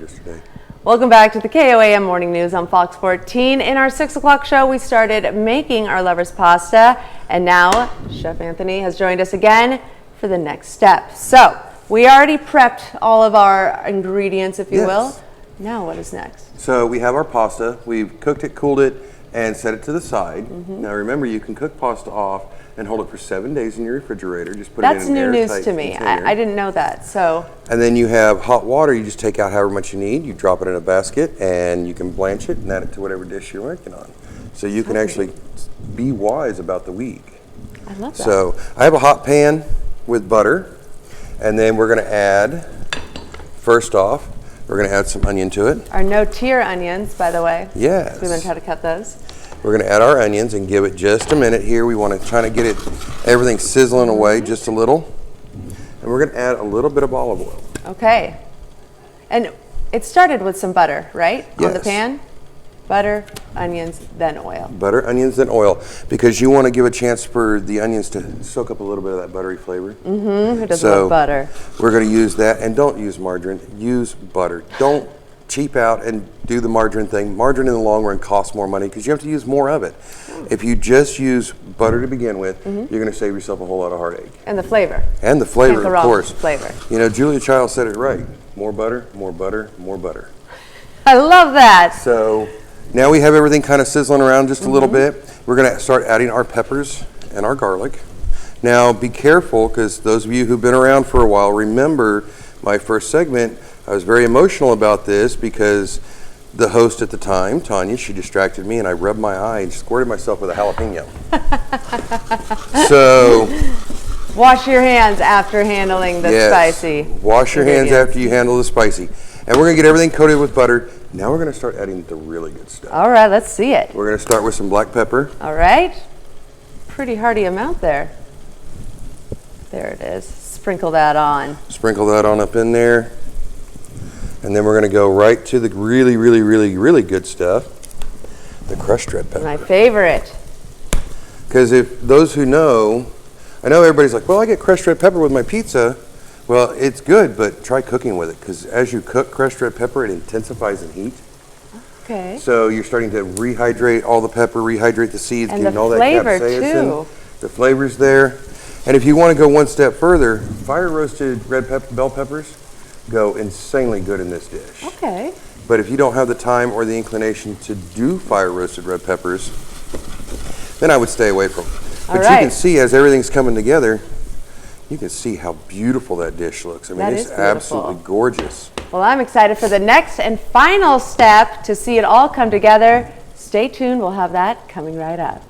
yesterday. Welcome back to the KOAM Morning News on Fox 14. In our 6 o'clock show, we started making our lover's pasta, and now Chef Anthony has joined us again for the next step. So we already prepped all of our ingredients, if you will. Now what is next? So we have our pasta. We've cooked it, cooled it, and set it to the side. Now remember, you can cook pasta off and hold it for 7 days in your refrigerator. Just put it in an airtight That's new news to me. I didn't know that. So. And then you have hot water. You just take out however much you need. You drop it in a basket, and you can blanch it and add it to whatever dish you're working on. So you can actually be wise about the week. I love that. So I have a hot pan with butter, and then we're going to add, first off, we're going to add some onion to it. Our no-tear onions, by the way. Yes. We learned how to cut those. We're going to add our onions and give it just a minute here. We want to try to get everything sizzling away just a little. And we're going to add a little bit of olive oil. Okay. And it started with some butter, right? Yes. On the pan? Butter, onions, then oil. Butter, onions, then oil, because you want to give a chance for the onions to soak up a little bit of that buttery flavor. Who doesn't love butter? We're going to use that, and don't use margarine. Use butter. Don't cheap out and do the margarine thing. Margarine in the long run costs more money because you have to use more of it. If you just use butter to begin with, you're going to save yourself a whole lot of heartache. And the flavor. And the flavor, of course. Flavor. You know, Julia Childs said it right. More butter, more butter, more butter. I love that. So now we have everything kind of sizzling around just a little bit. We're going to start adding our peppers and our garlic. Now be careful, because those of you who've been around for a while remember my first segment. I was very emotional about this because the host at the time, Tanya, she distracted me and I rubbed my eye and squirted myself with a jalapeno. So wash your hands after handling the spicy. Wash your hands after you handle the spicy. And we're going to get everything coated with butter. Now we're going to start adding the really good stuff. All right, let's see it. We're going to start with some black pepper. All right. Pretty hearty amount there. There it is. Sprinkle that on. Sprinkle that on up in there. And then we're going to go right to the really, really, really, really good stuff, the crushed red pepper. My favorite. Because if those who know, I know everybody's like, well, I get crushed red pepper with my pizza. Well, it's good, but try cooking with it, because as you cook crushed red pepper, it intensifies in heat. Okay. So you're starting to rehydrate all the pepper, rehydrate the seeds, and getting all the that flavor capsaicin. too. The flavor's there. And if you want to go one step further, fire roasted bell peppers go insanely good in this dish. Okay. But if you don't have the time or the inclination to do fire roasted red peppers, then I would stay away from them. But you can see as everything's coming together, you can see how beautiful that dish looks. I mean, it's absolutely gorgeous. Well, I'm excited for the next and final step to see it all come together. Stay tuned. We'll have that coming right up.